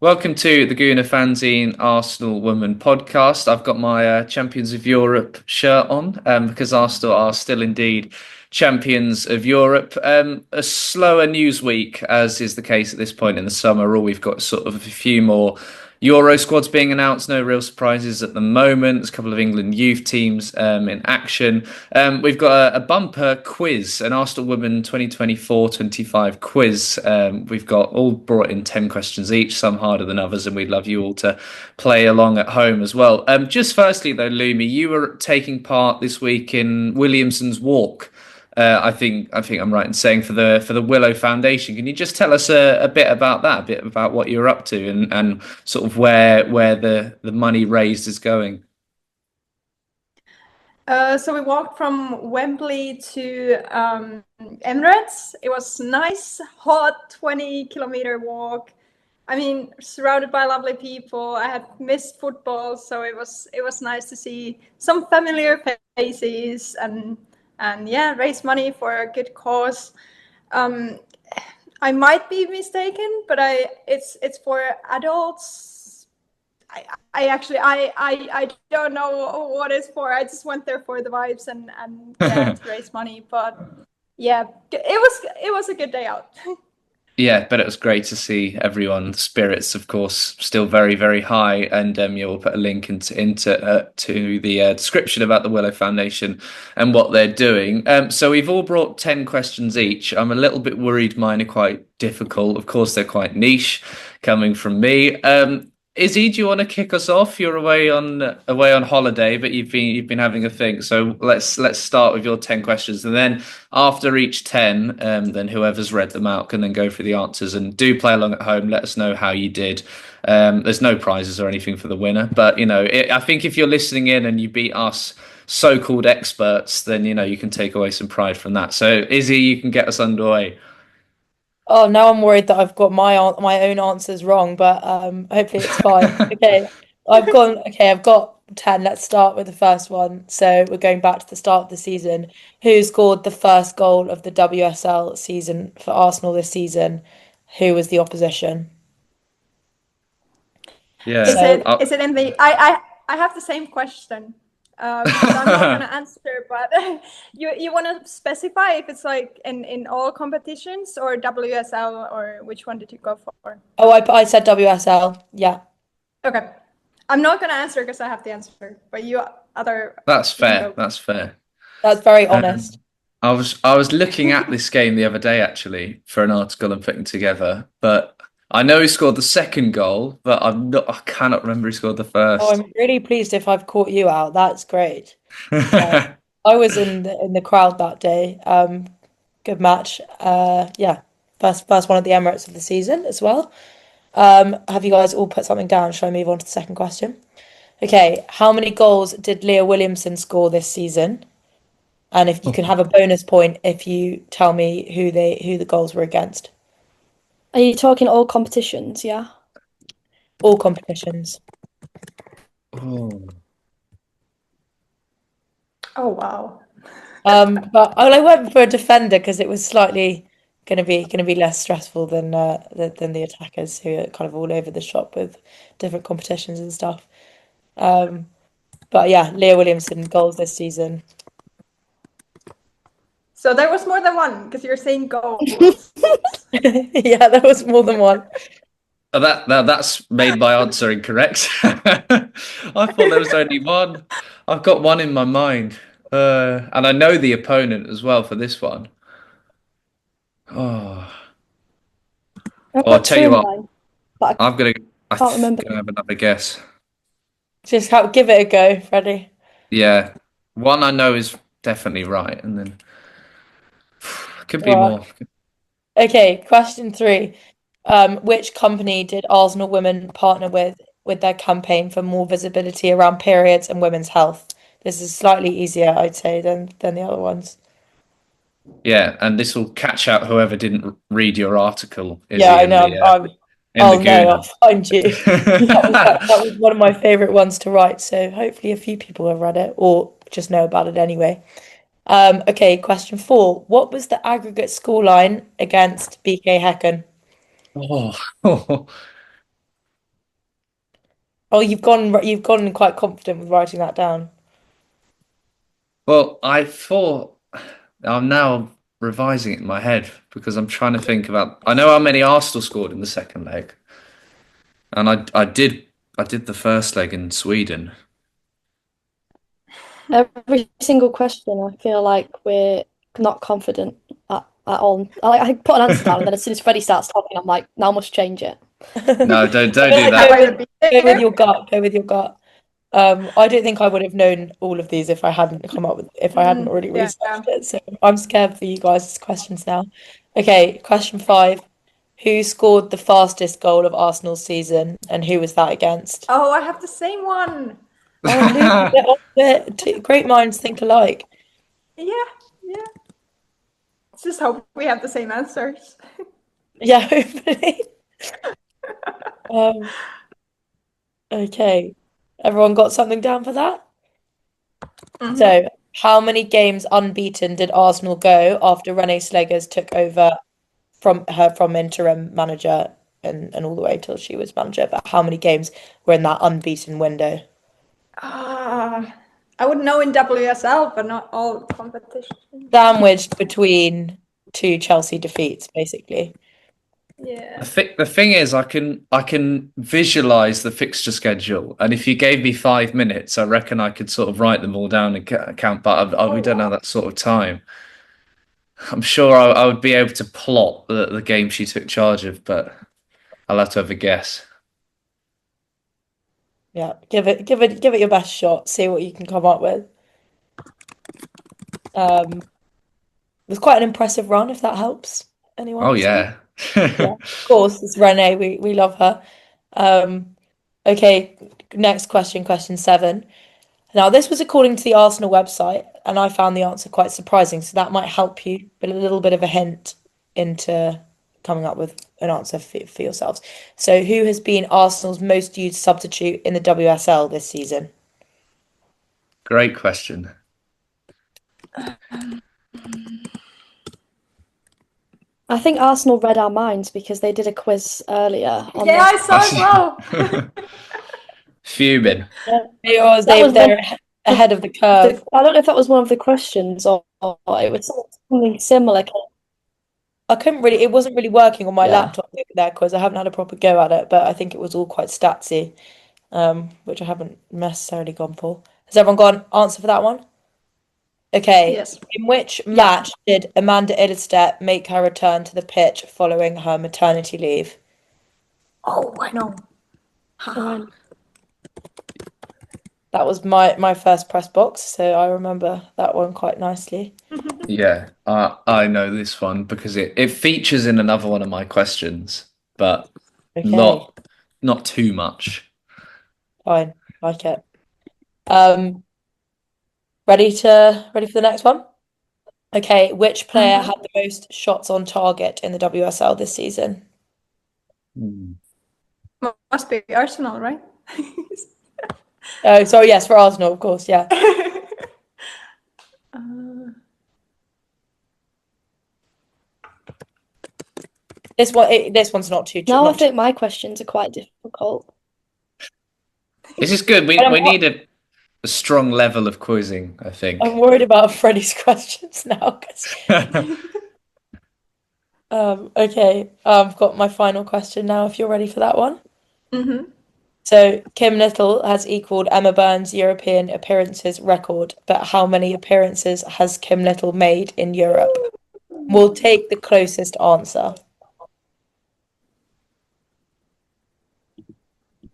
Welcome to the Guna Fanzine Arsenal Women podcast. I've got my Champions of Europe shirt on because Arsenal are still indeed champions of Europe. A slower news week, as is the case at this point in the summer. All we've got sort of a few more Euro squads being announced. No real surprises at the moment. There's a couple of England youth teams in action. We've got a bumper quiz, an Arsenal Women 2024-25 quiz. We've got all brought in 10 questions each, some harder than others, and we'd love you all to play along at home as well. Just firstly, though, Lumi, you were taking part this week in Williamson's walk. I think I'm right in saying for the Willow Foundation. Can you just tell us a bit about that, a bit about what you're up to, and sort of where the money raised is going? So we walked from Wembley to Emirates. It was nice, hot 20-kilometer walk. I mean, surrounded by lovely people. I had missed football, so it was nice to see some familiar faces and yeah, raise money for a good cause. I might be mistaken, but it's for adults. I don't know what it's for. I just went there for the vibes and yeah, to raise money. But yeah, it was a good day out. Yeah, but it was great to see everyone's spirits, of course, still very, very high. And we'll put a link into to the description about the Willow Foundation and what they're doing. So we've all brought 10 questions each. I'm a little bit worried mine are quite difficult. Of course, they're quite niche coming from me. Izzy, do you want to kick us off? You're away on holiday, but you've been having a think. So let's start with your 10 questions, and then after each 10, then whoever's read them out can then go through the answers. And do play along at home. Let us know how you did. There's no prizes or anything for the winner, but I think if you're listening in and you beat us so-called experts, then you can take away some pride from that. So Izzy, you can get us underway. Oh, now I'm worried that I've got my own answers wrong, but hopefully it's fine. Okay, I've got 10. Let's start with the first one. So we're going back to the start of the season. Who scored the first goal of the WSL season for Arsenal this season? Who was the opposition? Yeah. Is it in the? I have the same question. But I'm not gonna answer. But you want to specify if it's like in all competitions or WSL, or which one did you go for? Oh, I said WSL. Yeah. Okay, I'm not gonna answer because I have the answer. But That's fair. That's fair. That's very honest. I was looking at this game the other day actually for an article I'm putting together, but I know he scored the second goal, but I cannot remember who scored the Oh, first. I'm really pleased if I've caught you out. That's great. I was in the crowd that day. Good match. Yeah, first one at the Emirates of the season as well. Have you guys all put something down? Shall I move on to the second question? Okay, how many goals did Leah Williamson score this season? And if you can have a bonus point if you tell me who the goals were against. Are you talking all competitions? Yeah. All competitions. Oh. Oh wow. But I went for a defender because it was slightly gonna be less stressful than the attackers who are kind of all over the shop with different competitions and stuff. But yeah, Leah Williamson goals this season. So there was more than one because you're saying goals. Yeah, there was more than one. Oh, that's made my answer incorrect. I thought there was only one. I've got one in my mind, and I know the opponent as well for this one. Oh, I've I'll got tell two you in what. mind, but I'm gonna. I can't remember. gonna have another guess. Just give it a go, Freddie. Yeah, one I know is definitely right, and then could be Right. more. Okay, question 3. Which company did Arsenal Women partner with their campaign for more visibility around periods and women's health? This is slightly easier, I'd say, than the other ones. Yeah, and this will catch out whoever didn't read your article, Izzy, Yeah, I in know. the No, Goodhand. I'll find you. That was one of my favorite ones to write, so hopefully a few people have read it or just know about it anyway. Okay, question 4. What was the aggregate scoreline against BK Häcken? Oh, Oh, you've gone quite confident with writing that down. Well, I thought I'm now revising it in my head because I'm trying to think about. I know how many Arsenal scored in the second leg, and I did the first leg in Sweden. Every single question, I feel like we're not confident at all. I put an answer down, and then as soon as Freddie starts talking, I'm like, now I must change it. No, don't I do feel like that. I would be go with there. your gut. Go with your gut. I don't think I would have known all of these if I hadn't already Yeah. researched it. So I'm scared for you guys' questions now. Okay, question 5. Who scored the fastest goal of Arsenal's season, and who was that against? Oh, I have the same one. Oh, Luke, get on with it. Great minds think alike. Yeah. Let's just hope we have the same answers. Yeah, hopefully. Okay. Everyone got something down for that? Mhm. So, how many games unbeaten did Arsenal go after Renée Slegers took over from interim manager and all the way till she was manager? But how many games were in that unbeaten window? I would know in WSL, but not all competitions. Sandwiched between 2 Chelsea defeats, basically. Yeah. The thing is, I can visualize the fixture schedule, and if you gave me 5 minutes, I reckon I could sort of write them all down and count. But we don't have that sort of time. I'm sure I would be able to plot the game she took charge of, but I'll have to have a guess. Yeah, give it your best shot. See what you can come up with. It was quite an impressive run, if that helps anyone. Oh So, yeah. yeah, of course, it's Renee. We love her. Okay, next question, question 7. Now, this was according to the Arsenal website, and I found the answer quite surprising, so that might help you, but a little bit of a hint into coming up with an answer for yourselves. So, who has been Arsenal's most used substitute in the WSL this season? Great question. I think Arsenal read our minds because they did a quiz earlier on Yeah, I this. saw as well. Fuming. They're ahead of the curve. I don't know if that was one of the questions or it was something similar. It wasn't really working on my Yeah. laptop there because I haven't had a proper go at it, but I think it was all quite statsy, which I haven't necessarily gone for. Has everyone got an answer for that one? Okay. Yes. In which match did Amanda Ilestedt make her return to the pitch following her maternity leave? Oh, I know. That was my first press box, so I remember that one quite nicely. Yeah, I know this one because it features in another one of my questions, but Okay, not too much. fine, like it. Ready for the next one? Okay, which player had the most shots on target in the WSL this season? Must be Arsenal, right? Oh, sorry, yes, for Arsenal, of course, yeah. This one's not too. Now I not think my questions are quite difficult. This is good. We And need a strong level of quizzing, I think. I'm worried about Freddie's questions now. Okay, I've got my final question now. If you're ready for that one. Mm-hmm. So Kim Little has equaled Emma Burns' European appearances record, but how many appearances has Kim Little made in Europe? We'll take the closest answer.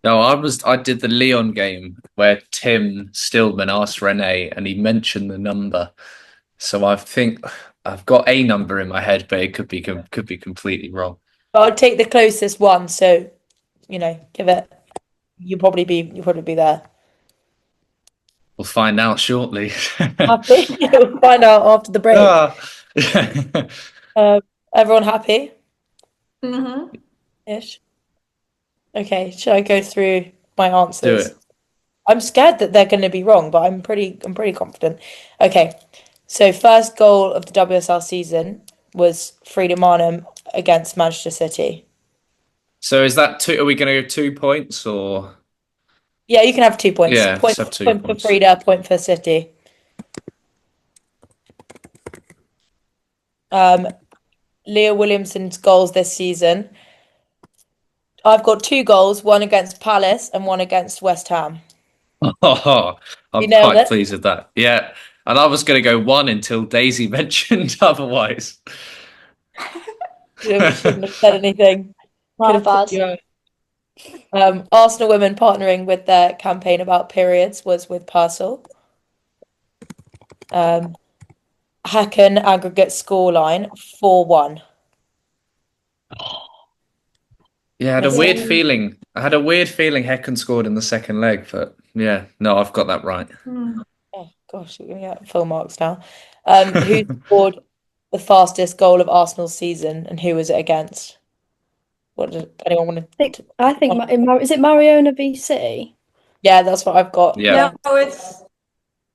No, I did the Leon game where Tim Stillman asked Renee and he mentioned the number. So I think I've got a number in my head, but it could be completely wrong. But I'll take the closest one, so give it. You'll probably be there. We'll find out shortly. Happy? We'll find out after the break. Everyone happy? Mm-hmm. Ish. Okay, shall I go through my answers? Do it. I'm scared that they're going to be wrong, but I'm pretty confident. Okay, so first goal of the WSL season was Frida Marnham against Manchester City. So is that two? Are we going to go 2 points or? Yeah, you can have 2 points. Yeah, Point, just have 2 point for points. Frida, point for City. Leah Williamson's goals this season. I've got 2 goals, one against Palace and one against West Ham. Oh, You I'm nailed quite it. pleased with that. Yeah. And I was going to go 1 until Daisy mentioned otherwise. Shouldn't have said anything. My Could have bad. put you out. Arsenal women partnering with their campaign about periods was with Purcell. Hacken aggregate scoreline 4-1. Yeah, I had a That's weird it. feeling. I had a weird feeling Hecken scored in the second leg, but yeah, no, I've got that right. Oh gosh, you're gonna get full marks now. Who scored the fastest goal of Arsenal's season and who was it against? What did anyone want to? I think is it Mariona v City? Yeah, that's what I've got. Yeah. No, it's.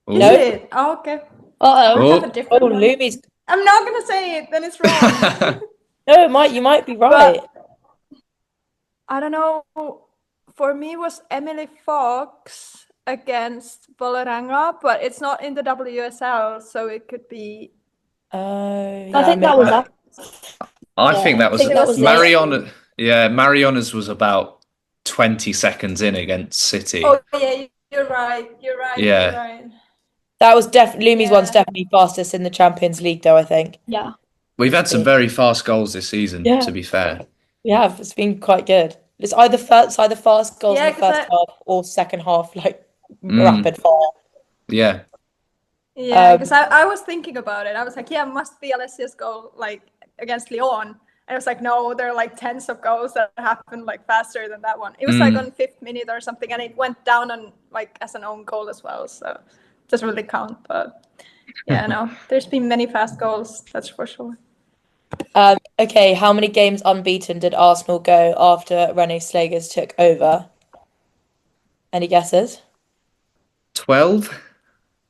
Ooh. Is No. it? Oh, okay. Uh-oh. I have a Oh. different one. Lumi's. I'm not gonna say it, then it's wrong. No, you might be right. I don't know. For me, it was Emily Fox against Boloranga, but it's not in the WSL, so it could be. Oh, I think that was maybe. I Yeah, think that I think that was it. Marion. Yeah, Mariona's was about 20 seconds in against City. Oh yeah, you're right. You're right. Yeah. You're right. That was Lumi's one's Yeah. definitely fastest in the Champions League, though, I think. Yeah. We've had some very fast goals this season, Yeah. to be fair. We have. It's been quite good. It's either fast goals Yeah, in the 'cause first half or second half, like Mm. rapid fire. Yeah. Yeah, because I was thinking about it. I was like, yeah, must be Alessia's goal like against Lyon. And I was like, no, there are like tens of goals that happened like faster than that one. It was like on 5th minute or something, and it went down on like as an own goal as well. So it doesn't really count. But yeah, no, there's been many fast goals, that's for sure. Okay, how many games unbeaten did Arsenal go after Rene Slagers took over? Any guesses? 12?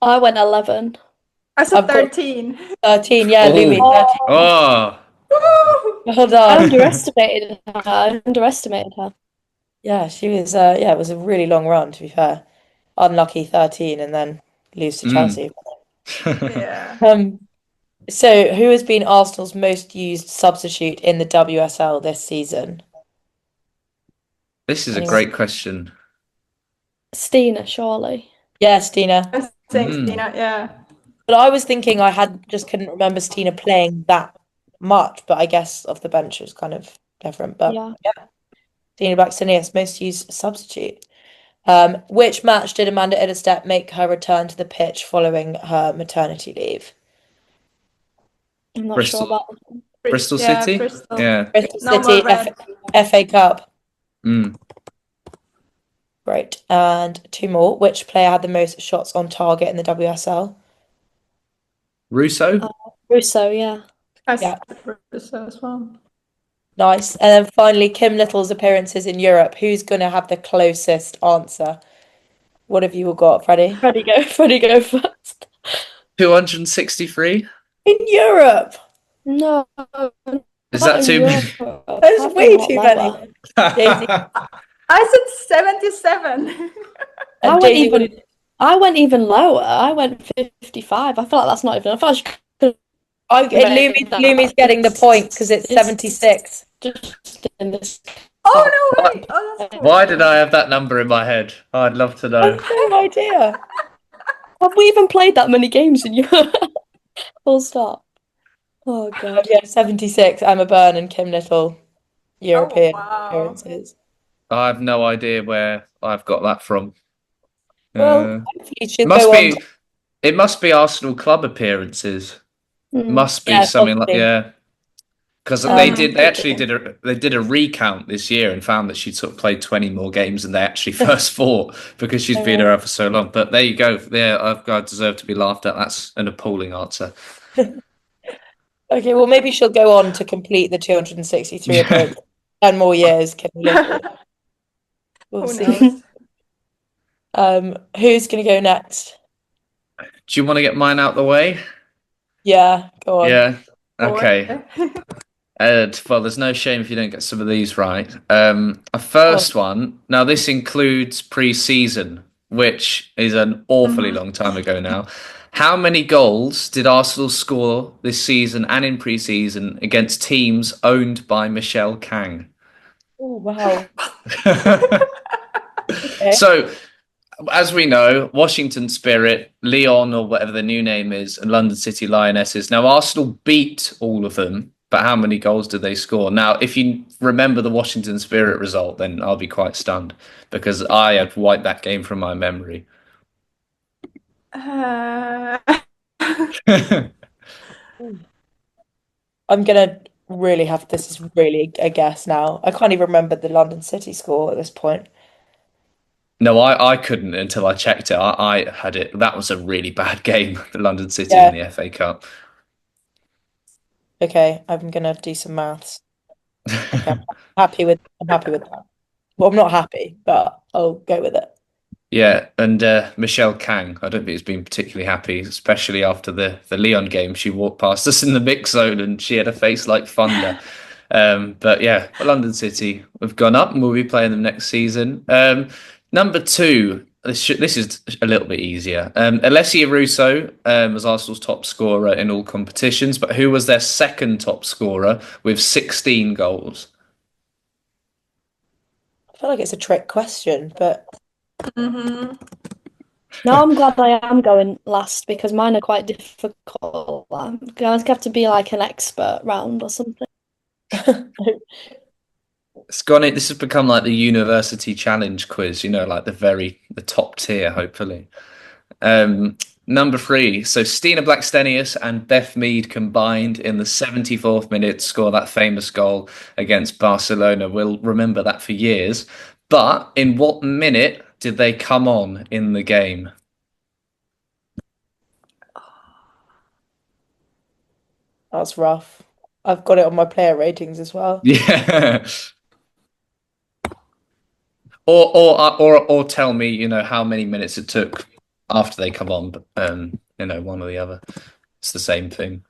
I went 11. I said I've got 13. 13, yeah, Oh. Lumi. 13. Oh. Hold I on. underestimated her. Yeah, she was. It was a really long run, to be fair. Unlucky 13, and then lose to Chelsea. Yeah. So who has been Arsenal's most used substitute in the WSL this season? This is a Anyone? great question. Stina, surely. Yeah, Stina. I was saying Stina, yeah. But I was thinking I just couldn't remember Stina playing that much, but I guess off the bench was kind of different. But Yeah. Stina Baxenius, most used substitute. Which match did Amanda Idderstep make her return to the pitch following her maternity leave? I'm not Bristol. sure about this. Bristol Yeah, City? Bristol. Yeah. Bristol No more City red. FA Cup. Mm. Great. And 2 more. Which player had the most shots on target in the WSL? Russo? Russo, yeah. I Yeah. said Russo as well. Nice. And then finally, Kim Little's appearances in Europe. Who's going to have the closest answer? What have you all got, Freddie? Freddie, go first. 263? In Europe? No. Is that too many? That's way too many. Daisy. I said 77. And Daisy, I went even lower. I went 55. I feel like that's not even. I feel like Lumi's getting the point because it's 76. just in this. Oh no, wait. Oh, that's cool. Why did I have that number in my head? I'd love to know. No idea. Have we even played that many games in Europe? Full stop. Oh god. Yeah, 76. Emma Byrne and Kim Little, European wow. appearances. I have no idea where I've got that from. Well, hopefully she'll must go be. on. It must be Arsenal club appearances. Must be something possibly. like because they did a recount this year and found that she'd sort of played 20 more games than they actually first thought because she's been around for so long. But there you go. Yeah, I deserve to be laughed at. That's an appalling answer. Okay, well maybe she'll go on to complete the 263 appearances. 10 more years. Kim Little. We'll Who see. knows? Who's going to go next? Do you want to get mine out the way? Yeah, go on. Yeah. Okay. Well, there's no shame if you don't get some of these right. A first one. Now, this includes pre-season, which is an awfully long time ago now. How many goals did Arsenal score this season and in pre-season against teams owned by Michelle Kang? Oh, wow. Okay. So, as we know, Washington Spirit, Lyon, or whatever the new name is, and London City Lionesses. Now, Arsenal beat all of them, but how many goals did they score? Now, if you remember the Washington Spirit result, then I'll be quite stunned because I had wiped that game from my memory. Uh, I'm gonna really have this is really a guess now. I can't even remember the London City score at this point. No, I couldn't until I checked it. I had it. That was a really bad game, the London City Yeah. in the FA Cup. Okay, I'm gonna do some maths. Okay, I'm happy with that. Well, I'm not happy, but I'll go with it. Yeah, and Michelle Kang, I don't think has been particularly happy, especially after the Leon game. She walked past us in the mix zone and she had a face like thunder. But yeah, London City have gone up and we'll be playing them next season. Number two, this is a little bit easier. Alessia Russo was Arsenal's top scorer in all competitions, but who was their second top scorer with 16 goals? I feel like it's a trick question, but mhm. Now I'm glad I am going last because mine are quite difficult. I'm going to have to be like an expert round or something. It's gone. This has become like the university challenge quiz, like the top tier, hopefully. Number three. So Stina Blackstenius and Beth Mead combined in the 74th minute score that famous goal against Barcelona. We'll remember that for years. But in what minute did they come on in the game? that's rough. I've got it on my player ratings as well. Yeah. Or tell me, how many minutes it took after they come on. One or the other. It's the same thing.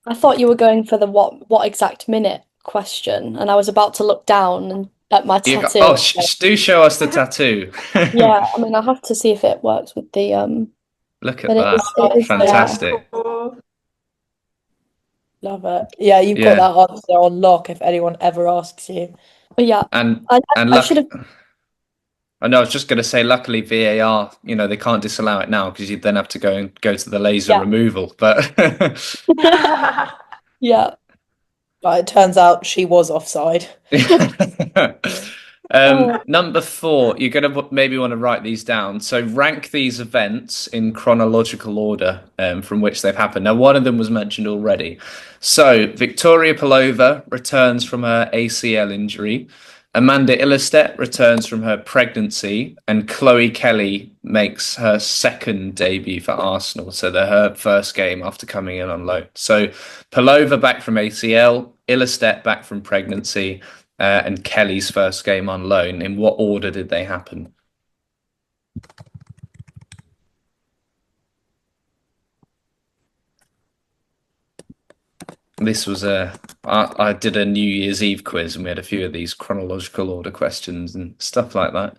I thought you were going for the what exact minute question, and I was about to look down and at my tattoo. Do show us the tattoo. Yeah, I mean, I'll have to see if it works with the Look at but that. it is Fantastic. Love it. Yeah, you've got Yeah. that answer on lock if anyone ever asks you. But yeah, And I should have. I know I was just going to say, luckily VAR, they can't disallow it now because you'd then have to go to the laser Yeah. removal. But Yeah. But it turns out she was offside. Number four, you're going to maybe want to write these down. So rank these events in chronological order from which they've happened. Now, one of them was mentioned already. So Victoria Pelova returns from her ACL injury. Amanda Ilestedt returns from her pregnancy, and Chloe Kelly makes her second debut for Arsenal. So they're her first game after coming in on loan. So Pelova back from ACL, Ilestedt back from pregnancy, and Kelly's first game on loan. In what order did they happen? This was I did a New Year's Eve quiz and we had a few of these chronological order questions and stuff like that.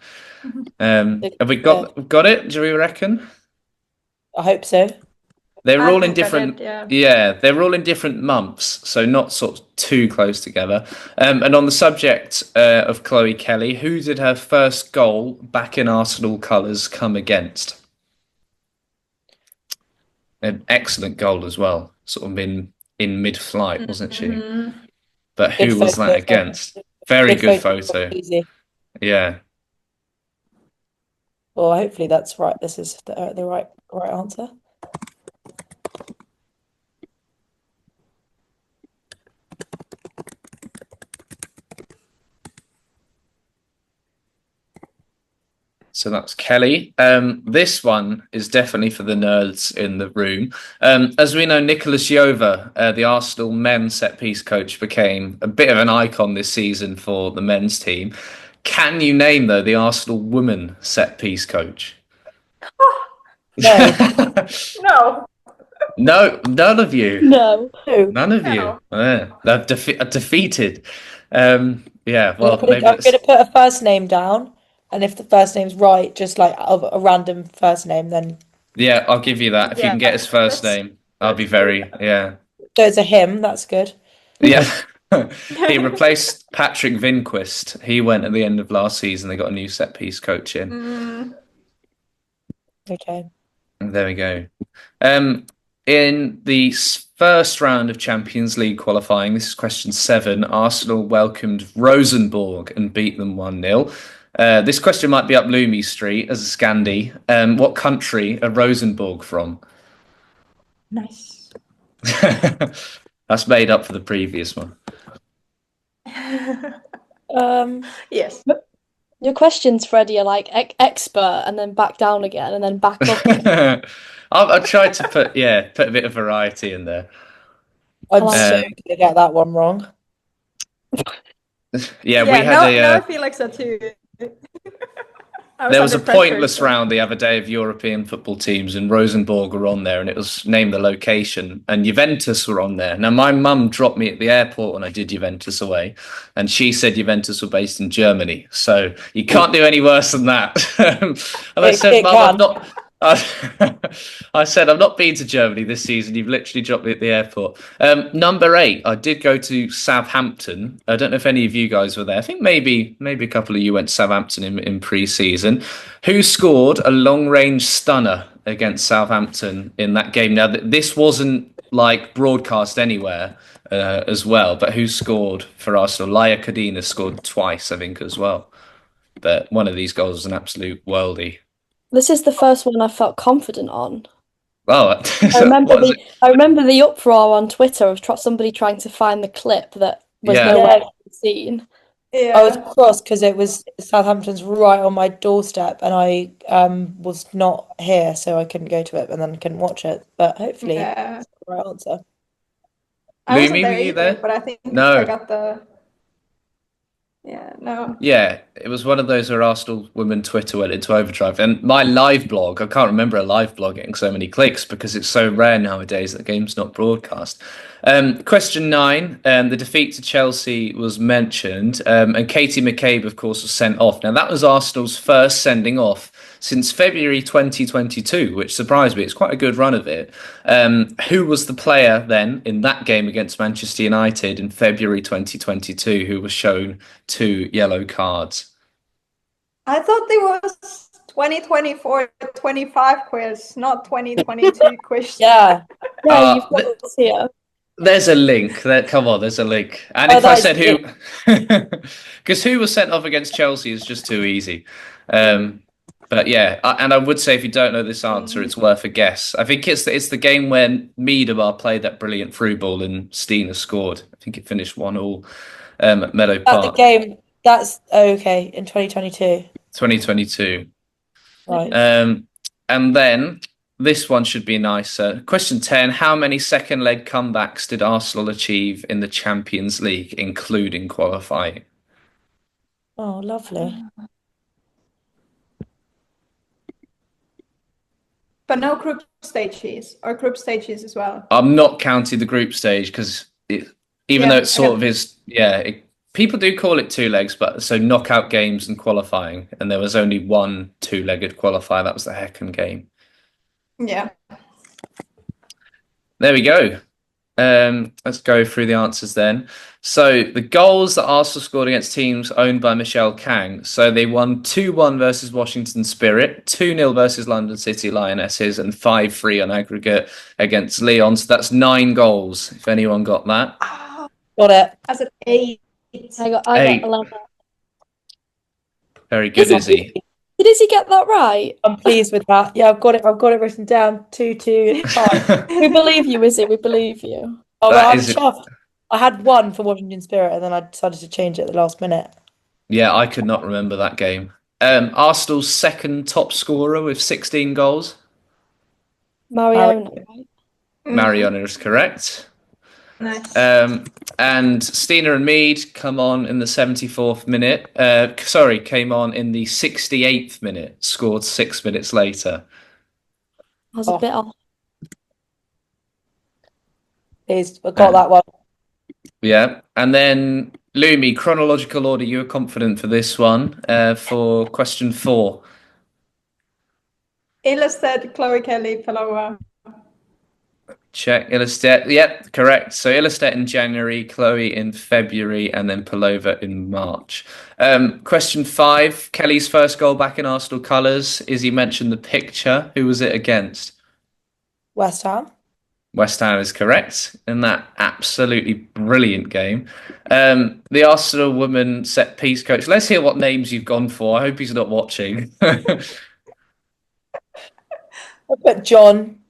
Have we got it? Do we reckon? I hope so. They're I all in think I different, did, yeah. yeah, they're all in different months, so not sort of too close together. And on the subject of Chloe Kelly, who did her first goal back in Arsenal colours come against? An excellent goal as well, sort of in mid-flight, wasn't she? Mhm. But who Good was that photo. against? Very good photo. photo. Easy. Yeah. Well, hopefully that's right. This is the right answer. So that's Kelly. This one is definitely for the nerds in the room. As we know, Nicolas Jova, the Arsenal men's set piece coach, became a bit of an icon this season for the men's team. Can you name, though, the Arsenal woman set piece coach? No. No. No, none of you. No. None of you. No. Yeah, they're defeated. Yeah, well, I'm maybe gonna let's. put a first name down, and if the first name's right, just like a random first name, then Yeah, I'll give you that. If you Yeah, can get his first that's name, I'll be good. very, yeah. so it's a him. That's good. Yeah. He replaced Patrick Vinquist. He went at the end of last season. They got a new set piece coach in. Mm, Okay. There we go. In the first round of Champions League qualifying, this is question 7, Arsenal welcomed Rosenborg and beat them 1-0. This question might be up Lumi Street as a Scandi. What country are Rosenborg from? nice. That's made up for the previous one. Yes. Your questions, Freddie, are like expert and then back down again and then back up again. I've tried to put a bit of variety in there. I'm like so Uh, gonna get that one wrong. yeah, we Yeah, had no, I feel like so too. I there was a under pressure, pointless so- round the other day of European football teams, and Rosenborg were on there, and it was named the location, and Juventus were on there. Now, my mum dropped me at the airport when I did Juventus away, and she said Juventus were based in Germany, so you can't do any worse than that. And I said, It Mum, I'm can. not. I said, I've not been to Germany this season. You've literally dropped me at the airport. Number 8, I did go to Southampton. I don't know if any of you guys were there. I think maybe a couple of you went to Southampton in pre-season. Who scored a long-range stunner against Southampton in that game? Now, this wasn't like broadcast anywhere as well, but who scored for Arsenal? Laia Cadena scored twice, I think, as well. But one of these goals was an absolute worldie. This is the first one I felt confident on. Oh, I remember what is it? I remember the uproar on Twitter of somebody trying to find the clip that was Yeah. nowhere to be seen. I was Yeah. cross because it was Southampton's right on my doorstep, and I was not here, so I couldn't go to it, and then couldn't watch it. But hopefully, Yeah. that's the right answer. I wasn't Lumi, were there you either, there? but I think I No. got the. Yeah, no. Yeah, it was one of those where Arsenal women Twitter went into overdrive. And my live blog, I can't remember a live blog getting so many clicks because it's so rare nowadays that the game's not broadcast. Question 9, the defeat to Chelsea was mentioned, and Katie McCabe, of course, was sent off. Now, that was Arsenal's first sending off since February 2022, which surprised me. It's quite a good run of it. Who was the player then in that game against Manchester United in February 2022 who was shown 2 yellow cards? I thought it was 2024-25 quiz, not 2022 quiz. Yeah. Yeah, you've got this here. There's a link. Come on, there's a link. And Oh, if I that said is who, because who was sent off against Chelsea is just too easy. But yeah, and I would say if you don't know this answer, it's worth a guess. I think it's the game when Miedemar played that brilliant through ball and Steiner scored. I think it finished 1-1 at Meadow That's the Park, game. That's okay in 2022. 2022. Right. And then this one should be nicer. Question 10, how many second leg comebacks did Arsenal achieve in the Champions League, including qualifying? Oh, lovely. But no group stages or group stages as well. I'm not counting the group stage because even though it sort of is, people do call it 2 legs, but so knockout games and qualifying, and there was only one 2-legged qualifier. That was the Häcken game. Yeah. There we go. Let's go through the answers then. So the goals that Arsenal scored against teams owned by Michelle Kang. So they won 2-1 versus Washington Spirit, 2-0 versus London City Lionesses, and 5-3 on aggregate against Lyon. So that's 9 goals, if anyone got that. Got it. As an 8. I got 8. 11. Very good, Izzy. Did Izzy get that right? I'm pleased with that. Yeah, I've got it written down. 2-2-5. We believe you, Izzy. We believe you. Oh, That well, I'm is it. chuffed. I had 1 for Washington Spirit, and then I decided to change it at the last minute. Yeah, I could not remember that game. Arsenal's second top scorer with 16 goals. Mariona, right? Mariona is correct. Nice. And Steiner and Mead come on in the 74th minute. Came on in the 68th minute, scored 6 minutes later. I was a bit off. Please, I got that one. Yeah. And then Lumi, chronological order, you were confident for this one. For question 4. Ilestedt, Chloe Kelly, Paloma. Check. Ilestedt. Yep, correct. So Ilestedt in January, Chloe in February, and then Palova in March. Question 5. Kelly's first goal back in Arsenal colours. Izzy mentioned the picture. Who was it against? West Ham. West Ham is correct in that absolutely brilliant game. The Arsenal woman set piece coach. Let's hear what names you've gone for. I hope he's not watching. I put John.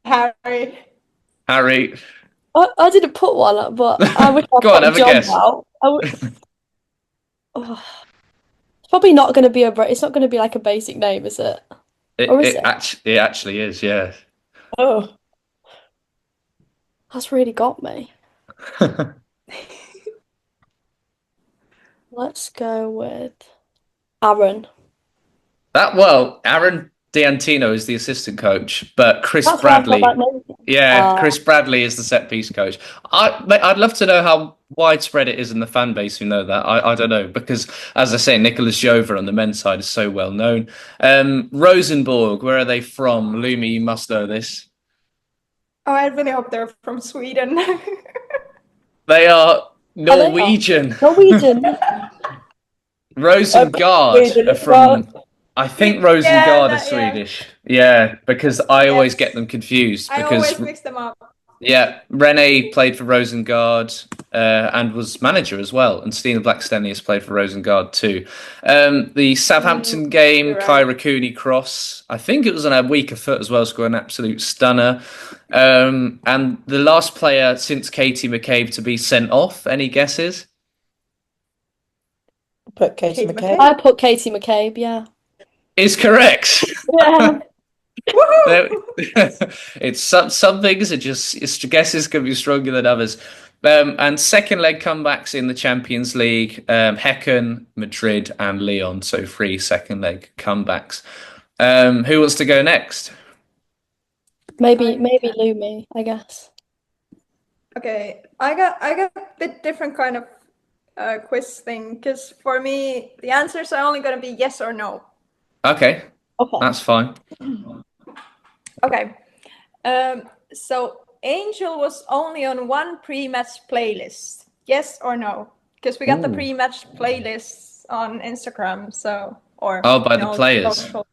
Harry. Harry. I didn't put one, but I wish I Go on, put have a John guess. now. Oh, it's probably not going to be it's not going to be like a basic name, is it? Or is it? It actually is, yeah. Oh, That's really got me. Let's go with Aaron. Aaron D'Antino is the assistant coach, but Chris That's why I've got Bradley. that name. Yeah, Chris Bradley is the set piece coach. I'd love to know how widespread it is in the fan base who know that. I don't know, because as I say, Nicholas Jova on the men's side is so well known. Rosenborg, where are they from? Lumi, you must know this. Oh, I really hope they're from Sweden. They are Norwegian. Norwegian. Rosengard are from. I think Rosengard are Swedish. Yeah, because I always get them confused. I always mix them up. Yeah, Rene played for Rosengard and was manager as well, and Stina Blackstenius played for Rosengard too. The Southampton game, right. Kyra Cooney cross. I think it was on a weaker foot as well, scored an absolute stunner. And the last player since Katie McCabe to be sent off. Any guesses? put Katie McCabe. I put Katie McCabe, yeah. Is correct. Yeah. It's some things are just guesses can be stronger than others. And second leg comebacks in the Champions League, Häcken, Madrid, and Lyon. So 3 second leg comebacks. Who wants to go next? Maybe Lumi, I guess. Okay, I got a bit different kind of quiz thing, because for me the answers are only going to be yes or no. Okay, Okay. that's fine. Okay, so Angel was only on one pre-match playlist. Yes or no? Because we got the pre-match playlists on Instagram, so by the players. social.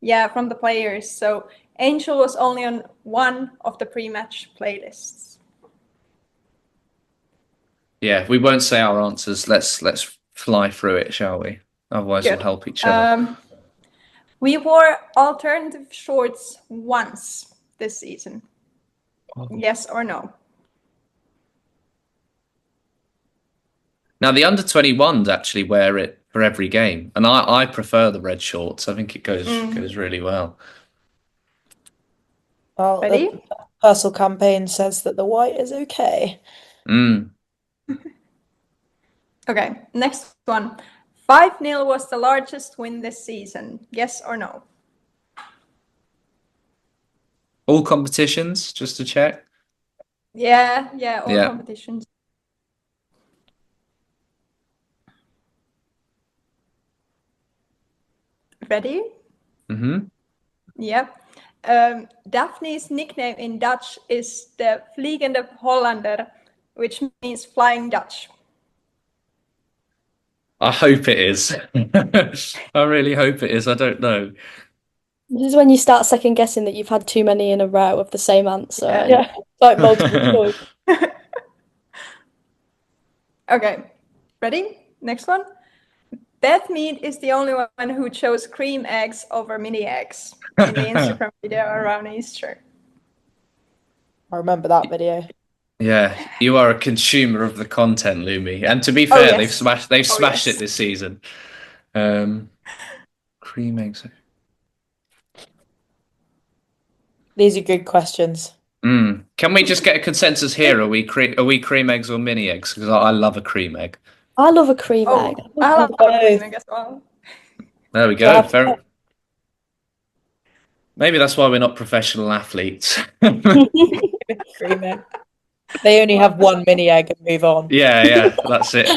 Yeah, from the players. So Angel was only on one of the pre-match playlists. Yeah, we won't say our answers. Let's fly through it, shall we? Otherwise, we'll help each other. We wore alternative shorts once this season. Yes or no? Now, the under-21s actually wear it for every game, and I prefer the red shorts. I think it goes really well. Well, Ready? the personal campaign says that the white is okay. Okay, next one. 5-0 was the largest win this season. Yes or no? All competitions, just to check. Yeah, all Yeah. competitions. Ready? Mm-hmm. Yep. Daphne's nickname in Dutch is the Vliegende Hollander, which means flying Dutch. I hope it is. I really hope it is. I don't know. This is when you start second guessing that you've had too many in a row of the same answer. Yeah, like multiple choice. Okay, ready? Next one. Beth Mead is the only one who chose cream eggs over mini eggs in the Instagram video around Easter. I remember that video. Yeah, you are a consumer of the content, Lumi. And to be fair, yes. they've smashed yes. it this season. Cream eggs. These are good questions. Can we just get a consensus here? Are we cream eggs or mini eggs? Because I love a cream egg. I love a cream egg. I love a cream egg as well. There we go. Maybe that's why we're not professional athletes. Cream egg. They only have one mini egg and move on. Yeah, that's it.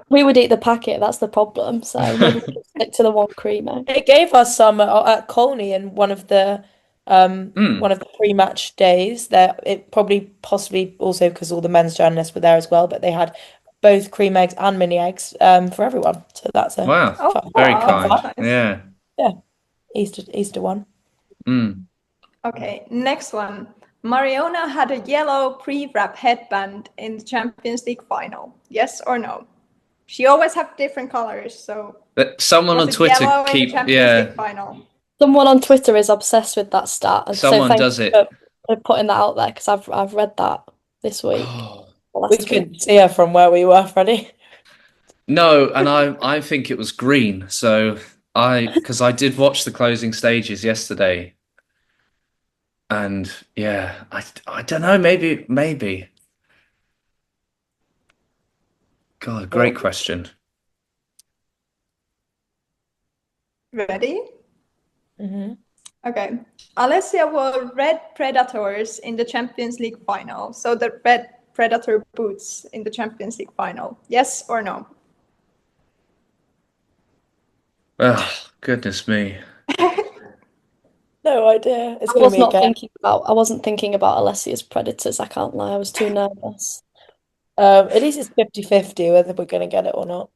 We would eat the packet, that's the problem. So maybe we should stick to the one cream egg. They gave us some at Colney in one of the pre-match days. That it probably possibly also because all the men's journalists were there as well, but they had both cream eggs and mini eggs for everyone. So that's a Wow, Oh, very wow, kind. that's nice. Yeah. yeah, Easter one. Okay, next one. Mariona had a yellow pre-wrap headband in the Champions League final. Yes or no? She always have different colors, so But someone was on it Twitter yellow in the keep Champions League final? Someone on Twitter is obsessed with that stat, and so someone thank does you it. for putting that out there because I've read that this week. Oh. or We last week. couldn't see her from where we were, Freddie. No, and I think it was green. So because I did watch the closing stages yesterday, and yeah, I don't know, maybe. God, great question. Ready? Mm-hmm. Okay. Alessia wore red Predators in the Champions League final. So the red Predator boots in the Champions League final. Yes or no? Oh, goodness me. No idea. It's I gonna was be a not guess. I wasn't thinking about Alessia's Predators, I can't lie. I was too nervous. At least it's 50-50 whether we're gonna get it or not.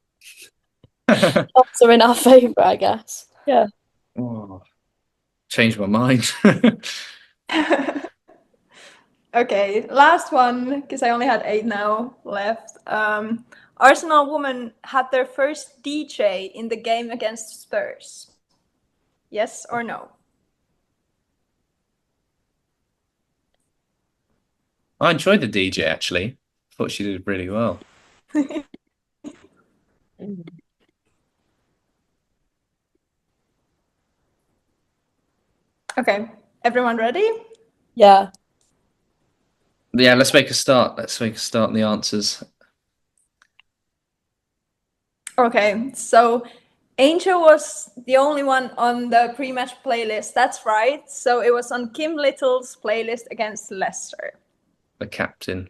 Odds are in our favour, I guess. Yeah. Oh, changed my mind. Okay, last one, because I only had 8 now left. Arsenal women had their first DJ in the game against Spurs. Yes or no? I enjoyed the DJ actually. Thought she did really well. Okay, everyone ready? Yeah. Yeah, let's make a start. Let's make a start on the answers. Okay, so Angel was the only one on the pre-match playlist. That's right. So it was on Kim Little's playlist against Leicester. The captain.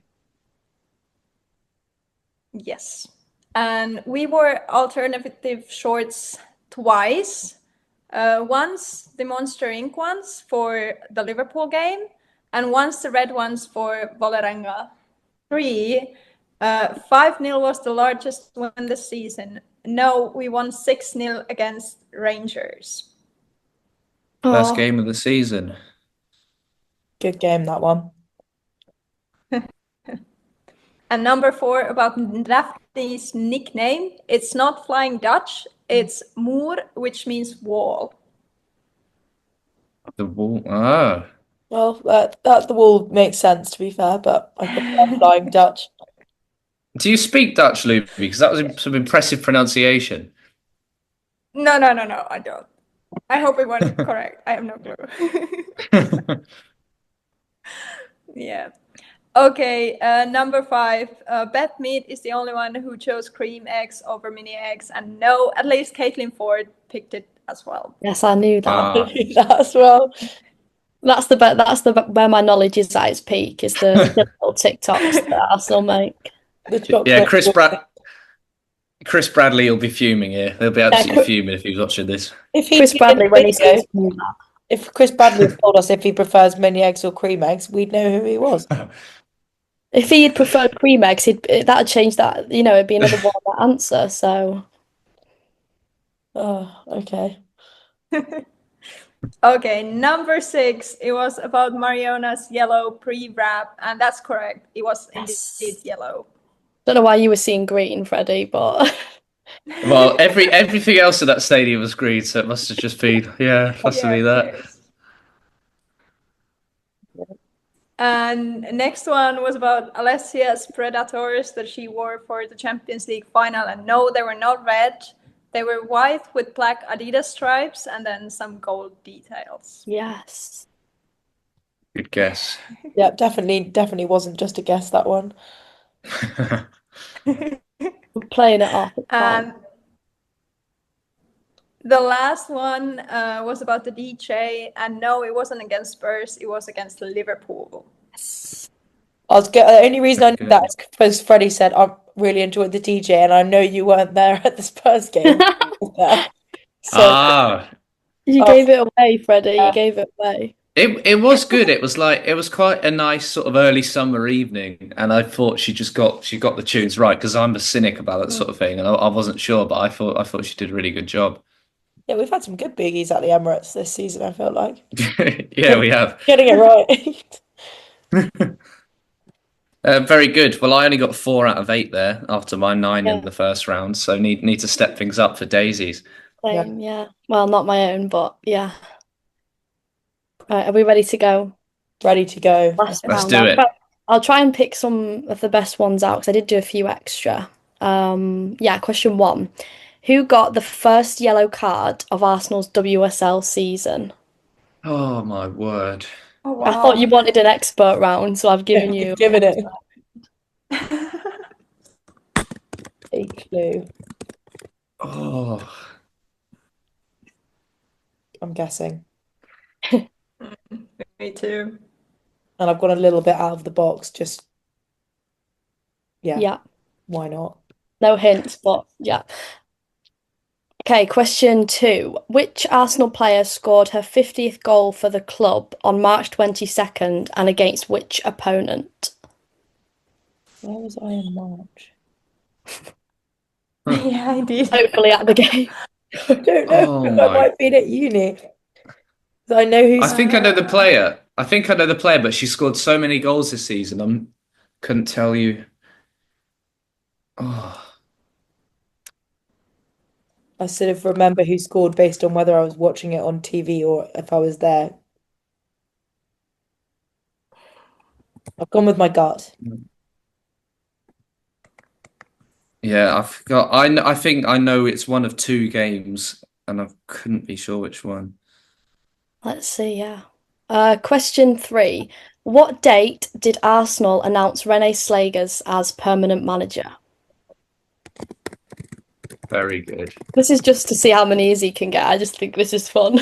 Yes. And we wore alternative shorts twice. Once the Monster Inc. ones for the Liverpool game, and once the red ones for Vålerenga. 3. 5-0 was the largest win this season. No, we won 6-0 against Rangers. First Oh, game of the season. Good game, that one. And number 4, about Daphne's nickname. It's not Flying Dutch, it's Moor, which means wall. The wall. Oh. Well, that the wall makes sense to be fair, but I prefer Flying Dutch. Do you speak Dutch, Luby? Because that was some impressive pronunciation. No, I don't. I hope it was correct. I have no clue. Yeah. Okay, number 5. Beth Mead is the only one who chose cream eggs over mini eggs, and no, at least Caitlin Ford picked it as well. yes, I knew that. Ah. That as well. That's the where my knowledge is at its peak, is the little TikToks that Arsenal make. The chocolate. Yeah, Chris Bradley will be fuming here. He'll be absolutely fuming if he's watching this. If he Chris Bradley, when he says if Chris Bradley told us if he prefers mini eggs or cream eggs, we'd know who he was. if he had preferred cream eggs, that'd change that. It'd be another one on that answer. So, Oh, okay. Okay, number 6. It was about Mariona's yellow pre-wrap, and that's correct. It was Yes. indeed yellow. don't know why you were seeing green, Freddie, but Well, everything else in that stadium was green, so it must have just been must have been that. Yes. And next one was about Alessia's Predators that she wore for the Champions League final, and no, they were not red. They were white with black Adidas stripes and then some gold details. yes. Good guess. Yeah, definitely wasn't just a guess, that one. We're playing it off. It's fine. And The last one was about the DJ, and no, it wasn't against Spurs. It was against Liverpool. The only reason I knew that is because Freddie said I really enjoyed the DJ, and I know you weren't there at the Spurs game. So You gave it away, Freddie. You gave it away. It was good. It was quite a nice sort of early summer evening, and I thought she got the tunes right, because I'm a cynic about that sort of thing, and I wasn't sure, but I thought she did a really good job. Yeah, we've had some good biggies at the Emirates this season, I feel like. Yeah, we have. Getting it right. Very good. Well, I only got 4 out of 8 there after my 9 in the first round, so need to step things up for Daisy's. Same, yeah. Well, not my own, but yeah. Right, are we ready to go? Ready to go. Let's do it. I'll try and pick some of the best ones out because I did do a few extra. Question 1. Who got the first yellow card of Arsenal's WSL season? Oh my word. Oh, wow. I thought you wanted an expert round, so I've given you. Given it a clue. Oh, I'm guessing. Me too. And I've gone a little bit out of the box, just Yeah. Why not? No hints, but yeah. Okay, question 2. Which Arsenal player scored her 50th goal for the club on March 22nd and against which opponent? Where was I in March? Yeah, I did. Hopefully at the game. I don't know. I might be at uni. I know who's. I think I know the player. But she scored so many goals this season. I couldn't tell you. Oh. I sort of remember who scored based on whether I was watching it on TV or if I was there. I've gone with my gut. Yeah, I forgot. I think I know it's one of 2 games, and I couldn't be sure which one. Let's see, yeah. Question 3. What date did Arsenal announce René Slagers as permanent manager? Very good. This is just to see how many Izzy can get. I just think this is fun.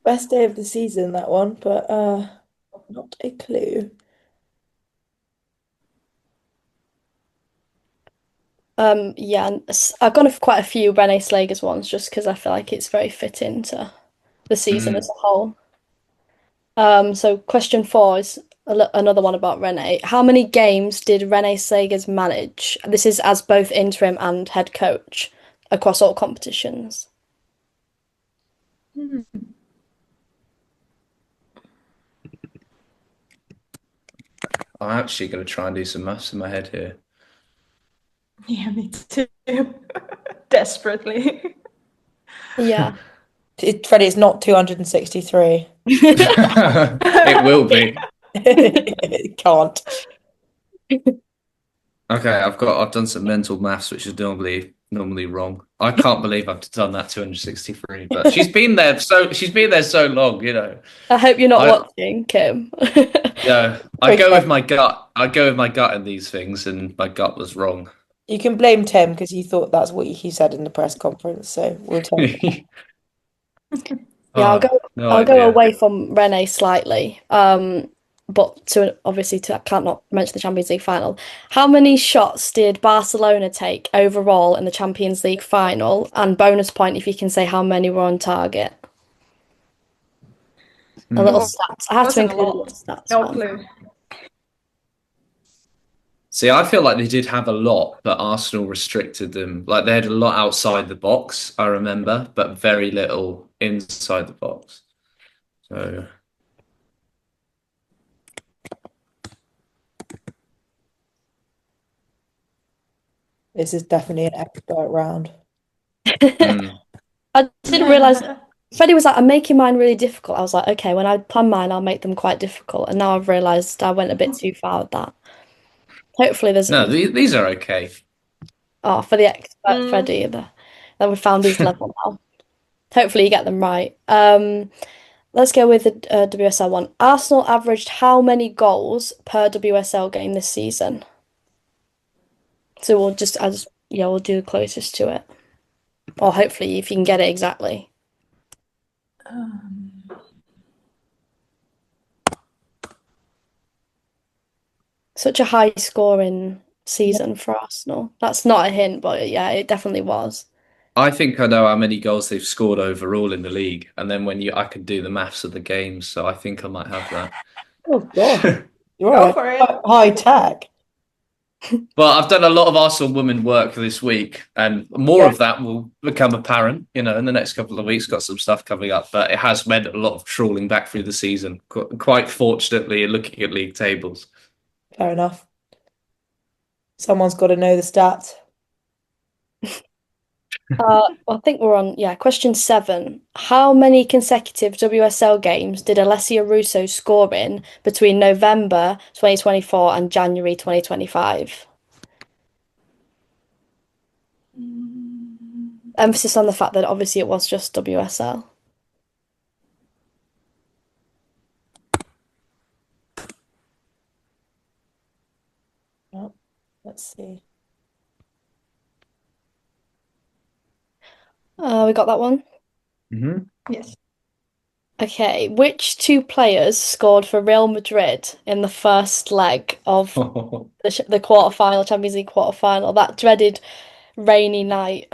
Best day of the season, that one, but not a clue. Yeah, I've gone for quite a few René Slagers ones just because I feel like it's very fitting to the season as a whole. So question 4 is another one about René. How many games did René Slagers manage? This is as both interim and head coach across all competitions. I'm actually going to try and do some maths in my head here. Yeah, me too. Desperately. Yeah. Freddie, it's not 263. It will be. It can't. Okay, I've done some mental maths, which is normally wrong. I can't believe I've done that 263, but she's been there so long, you know. I hope you're not watching, Kim. Yeah, I go with my gut. I go with my gut in these things, and my gut was wrong. You can blame Tim because he thought that's what he said in the press conference, so we'll tell him. Yeah, I'll go away from René slightly. But I can't not mention the Champions League final. How many shots did Barcelona take overall in the Champions League final? And bonus point if you can say how many were on target. A little stats. I have to include a little stats. No clue. See, I feel like they did have a lot, but Arsenal restricted them. Like they had a lot outside the box, I remember, but very little inside the box. So this is definitely an expert round. I didn't realise Freddie was like, I'm making mine really difficult. I was like, okay, when I plan mine, I'll make them quite difficult. And now I've realised I went a bit too far with that. Hopefully there's these are okay. Oh, for the expert Freddie, that we found his level now. Hopefully you get them right. Let's go with the WSL one. Arsenal averaged how many goals per WSL game this season? So we'll do the closest to it. Or hopefully if you can get it exactly. Such a high scoring season for Arsenal. That's not a hint, but yeah, it definitely was. I think I know how many goals they've scored overall in the league, and then I can do the maths of the games, so I think I might have that. Oh God, you're Go for it. high tech. Well, I've done a lot of Arsenal women work this week, and more of that will become apparent, in the next couple of weeks. Got some stuff coming up, but it has meant a lot of trawling back through the season. Quite fortunately, looking at league tables. Fair enough. Someone's got to know the stats. I think we're on, question 7. How many consecutive WSL games did Alessia Russo score in between November 2024 and January 2025? Emphasis on the fact that obviously it was just WSL. Oh, let's see. We got that one? Yes. Okay, which 2 players scored for Real Madrid in the first leg of the quarterfinal, Champions League quarterfinal, that dreaded rainy night?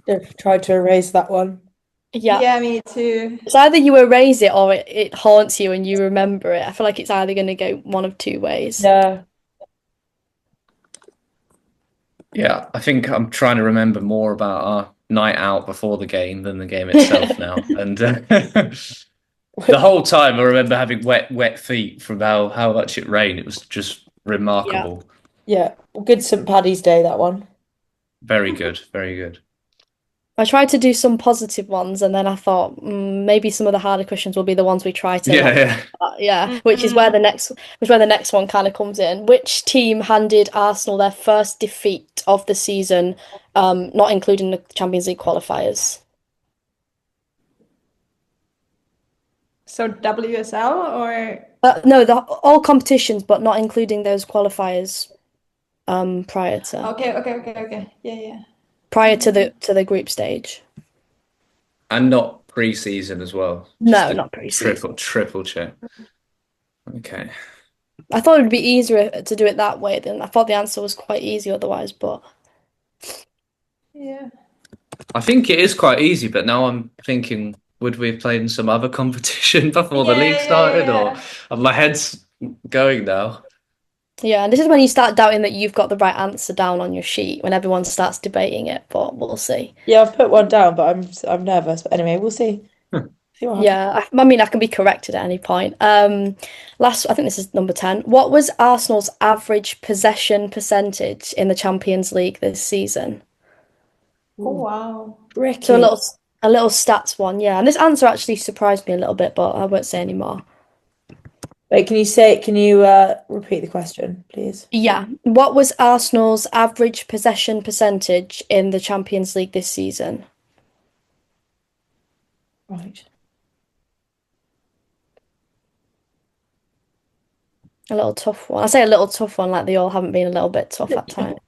I've tried to erase that one. Yeah. Yeah, me too. It's either you erase it or it haunts you and you remember it. I feel like it's either going to go one of 2 ways. Yeah. Yeah, I think I'm trying to remember more about our night out before the game than the game itself now. And the whole time I remember having wet feet from how much it rained. It was just remarkable. Yeah. Good St. Paddy's Day, that one. Very good, very good. I tried to do some positive ones and then I thought maybe some of the harder questions will be the ones we try to which is where the next one kind of comes in. Which team handed Arsenal their first defeat of the season, not including the Champions League qualifiers? So WSL or No, all competitions, but not including those qualifiers prior to okay. Yeah. prior to the group stage. And not pre-season as well. No, not pre-season. Triple check. Okay. I thought it would be easier to do it that way. Then I thought the answer was quite easy otherwise, but Yeah. I think it is quite easy, but now I'm thinking, would we have played in some other competition before the league started? Yeah. Or my head's going now. yeah, and this is when you start doubting that you've got the right answer down on your sheet when everyone starts debating it, but we'll see. Yeah, I've put one down, but I'm nervous. But anyway, we'll see. See what happens. Yeah, I mean, I can be corrected at any point. I think this is number 10. What was Arsenal's average possession percentage in the Champions League this season? Oh wow. Ricky. So a little stats one, yeah. And this answer actually surprised me a little bit, but I won't say any more. Wait, can you repeat the question, please? Yeah. What was Arsenal's average possession percentage in the Champions League this season? Right. A little tough one. I say a little tough one, like they all haven't been a little bit tough at times.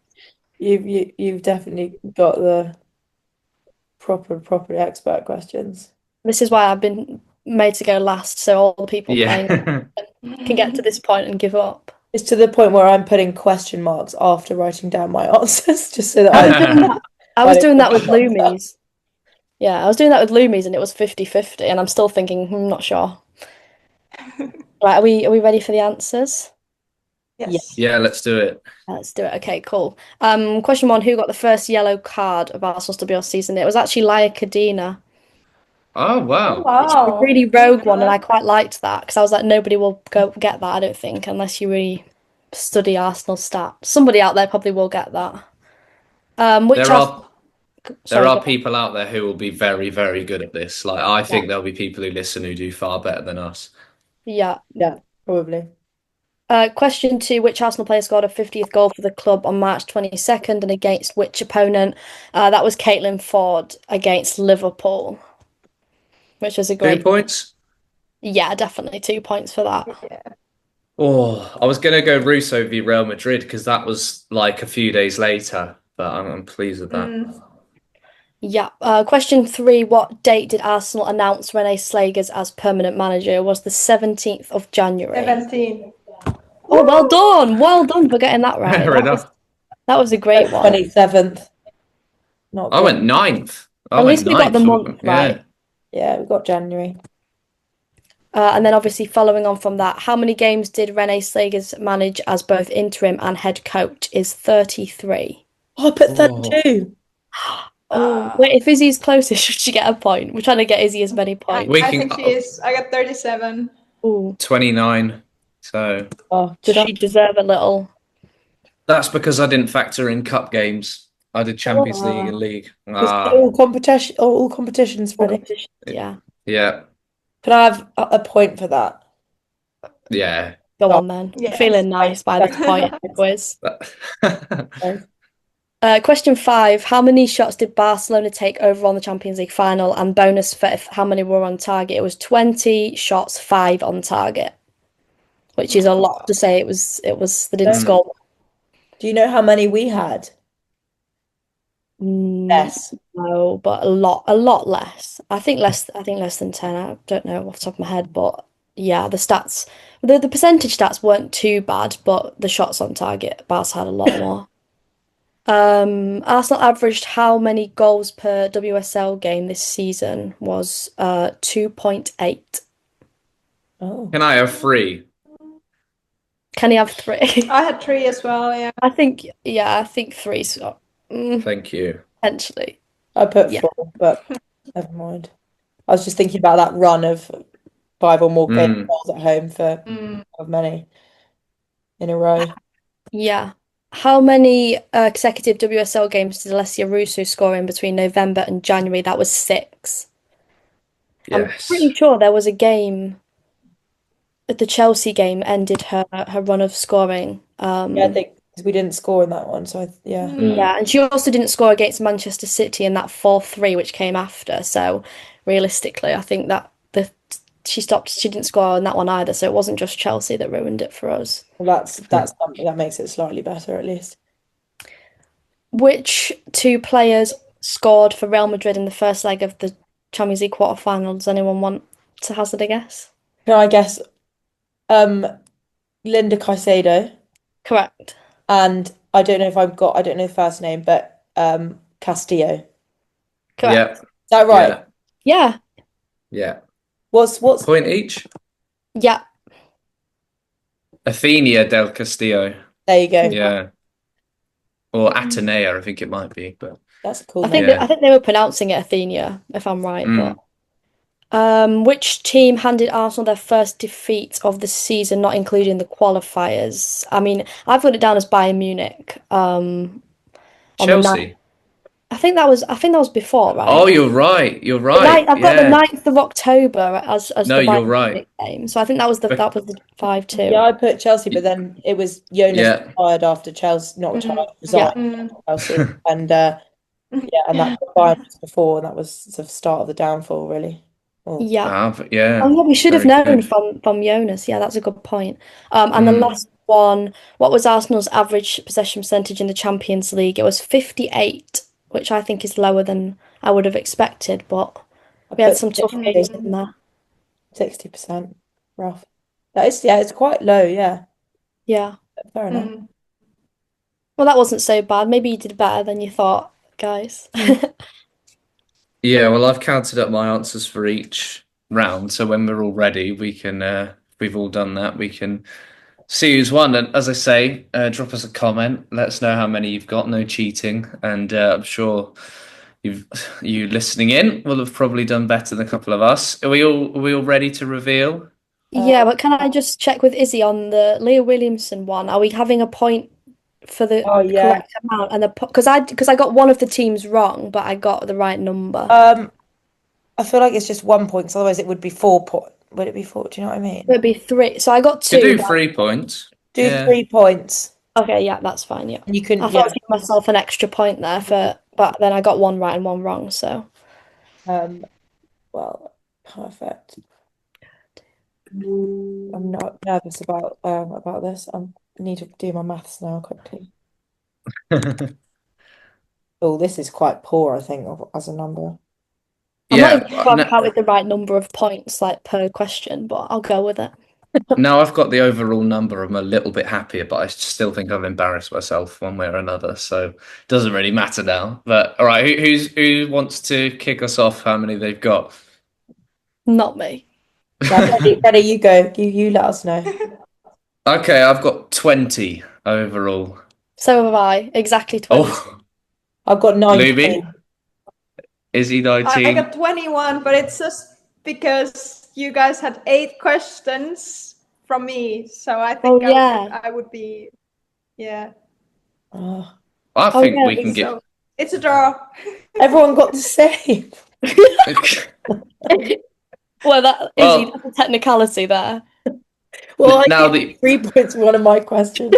You've definitely got the proper expert questions. This is why I've been made to go last, so all the people playing can get to this point and give up. It's to the point where I'm putting question marks after writing down my answers, just so that I was doing that with Lumis. Yeah, I was doing that with Lumis and it was 50-50 and I'm still thinking, I'm not sure. Right, are we ready for the answers? Yes. Yeah, let's do it. Let's do it. Okay, cool. Question 1, who got the first yellow card of Arsenal's WL season? It was actually Laia Cadena. Oh, wow. It's a really rogue one and I quite liked that because I was like, nobody will go get that, I don't think, unless you really study Arsenal stats. Somebody out there probably will get that. There are people out there who will be very, very good at this. Like, I think there'll be people who listen who do far better than us. Yeah. Yeah, probably. Question 2, which Arsenal player scored a 50th goal for the club on March 22nd and against which opponent? That was Caitlin Ford against Liverpool, which was a great... 2 points? Yeah, definitely 2 points for that. Yeah. Oh, I was going to go Russo v Real Madrid because that was like a few days later. but I'm pleased with that. Yeah. Question 3. What date did Arsenal announce Rene Slagers as permanent manager? It was the 17th of January. 17. Oh, well done. Well done for getting that right. Fair enough. That was a great one. 27th. Not I good. went 9th. I At went least we got the 9th. month Yeah. right. Yeah, we got January. And then obviously following on from that, how many games did Rene Slagers manage as both interim and head coach? Is 33. Oh, I put Oh. 32. Oh, wait, if Izzy's closest, should she get a point? We're trying to get Izzy as many points. We I can- think she is. I got 37. Ooh, 29. So Oh, does she deserve a little? that's because I didn't factor in cup games. I did Champions League and League. all competition, all competitions, Freddie. Competition? Yeah. Yeah. Can I have a point for that? Yeah. Go Oh, on then. yes. Feeling nice by this point in the quiz. Question 5. How many shots did Barcelona take over on the Champions League final? And bonus for how many were on target? It was 20 shots, 5 on target, which is a lot to say. It was they didn't score. Do you know how many we had? Less. No, but a lot less. I think less than 10. I don't know off the top of my head, but yeah, the stats, the percentage stats weren't too bad, but the shots on target, Barca had a lot more. Arsenal averaged how many goals per WSL game this season? Was 2.8. Oh. Can I have 3? Can he have 3? I had 3 as well, yeah. I think 3. So, Thank you. potentially. I put Yeah. 4, but never mind. I was just thinking about that run of 5 or more goals at home for of many in a row. Yeah. How many consecutive WSL games did Alessia Russo score in between November and January? That was 6. I'm Yes. pretty sure there was a game, the Chelsea game ended her run of scoring. Yeah, I think because we didn't score in that one, so yeah. Yeah, and she also didn't score against Manchester City in that 4-3, which came after. So realistically, I think that she didn't score in that one either. So it wasn't just Chelsea that ruined it for us. Well, that's something that makes it slightly better at least. Which 2 players scored for Real Madrid in the first leg of the Champions League quarter-final? Does anyone want to hazard a guess? Can I guess Linda Caicedo, Correct. and I don't know the first name, but Castillo. Correct. Yeah. Is that right? Yeah. Yeah. What's Point each? Yeah. Athenia del Castillo. There you go. Yeah. Or Atenea, I think it might be, but That's a cool I name. think I think they were pronouncing it Athenia, if I'm right. But which team handed Arsenal their first defeat of the season, not including the qualifiers? I mean, I've got it down as Bayern Munich. On the Chelsea. I think that was before, right? Oh, you're right. You're right. I've got the Yeah. 9th of October as No, the you're Bayern right. Munich game. So I think that was the 5-2. Yeah, I put Chelsea, but then it was Jonas Yeah. retired after Chelsea, not retired, resigned from Chelsea, and yeah, and that was Bayern just before, and that was the start of the downfall, really. Oh. Yeah. But yeah. Oh yeah, we should have Very known good. from Jonas. Yeah, that's a good point. And the last one, what was Arsenal's average possession percentage in the Champions League? It was 58, which I think is lower than I would have expected, but we had some tough games in there. 60%, rough. That is, yeah, it's quite low, yeah. Yeah. Fair enough. Well, that wasn't so bad. Maybe you did better than you thought, guys. Yeah, well, I've counted up my answers for each round, so when we're all ready, we can, if we've all done that, we can see who's won. And as I say, drop us a comment. Let us know how many you've got. No cheating, and I'm sure you listening in will have probably done better than a couple of us. Are we all ready to reveal? Yeah, but can I just check with Izzy on the Leah Williamson one? Are we having a point for the correct amount? And because I got one of the teams wrong, but I got the right number. I feel like it's just 1 point, because otherwise it would be 4 point. Would it be 4? Do you know what I mean? It would be 3. So I got 2. You do 3 points. Do 3 points. Okay, yeah, that's fine. Yeah, You can. I thought I'd give myself an extra point there but then I got one right and one wrong. So, well, perfect. I'm not nervous about this. I need to do my maths now quickly. Oh, this is quite poor, I think, as a number. I'm not Yeah, even sure I've counted the right number of points like per question, but I'll go with it. now I've got the overall number. I'm a little bit happier, but I still think I've embarrassed myself one way or another. So it doesn't really matter now. But all right, who wants to kick us off? How many they've got? Not me. Yeah, Freddie, you go. You let us know. Okay, I've got 20 overall. So have I. Exactly 20. Oh, I've got 19. Luby, Izzy I 19. got 21, but it's just because you guys had 8 questions from me. So I think I would be, yeah. Oh, I think we I can think get. so. It's a draw. everyone got the same. Well, that Well- is a technicality there. Well, I Now get 3 points for one of my questions.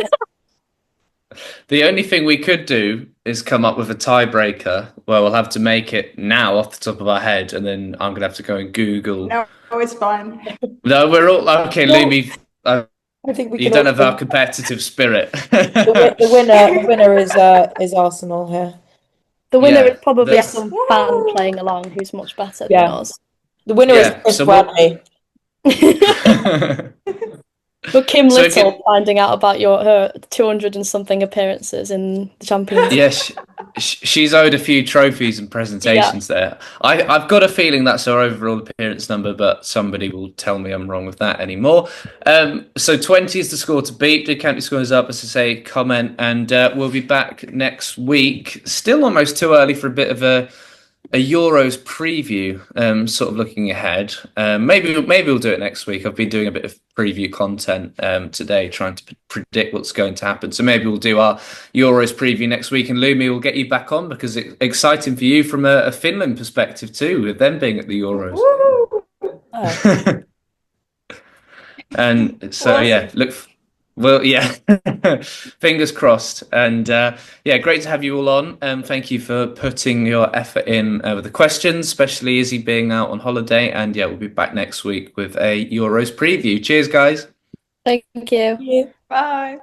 The only thing we could do is come up with a tiebreaker where we'll have to make it now off the top of our head, and then I'm gonna have to go and Google. No, it's fine. No, we're all okay. Lumi, I think we you can don't all have our competitive spirit. the winner is Arsenal here. The winner Yeah, is probably that's- some fan playing along who's much better than Yeah. us. The winner is Yeah, Chris so Bradley. But Kim So if Little you- finding out about her 200 and something appearances in the Champions League. Yes, she's owed a few trophies and presentations there. I've got a feeling that's her overall appearance number, but somebody will tell me I'm wrong with that anymore. So 20 is the score to beat. Do count your scores up, as I say, comment, and we'll be back next week. Still almost too early for a bit of a Euros preview, sort of looking ahead. Maybe we'll do it next week. I've been doing a bit of preview content today, trying to predict what's going to happen. So maybe we'll do our Euros preview next week, and Lumi will get you back on because it's exciting for you from a Finland perspective too, with them being at the Euros. Oh. And so Awesome. yeah, look. Well, yeah, fingers crossed. And yeah, great to have you all on. Thank you for putting your effort in with the questions, especially Izzy being out on holiday. And yeah, we'll be back next week with a Euros preview. Cheers, guys. Thank you. Bye.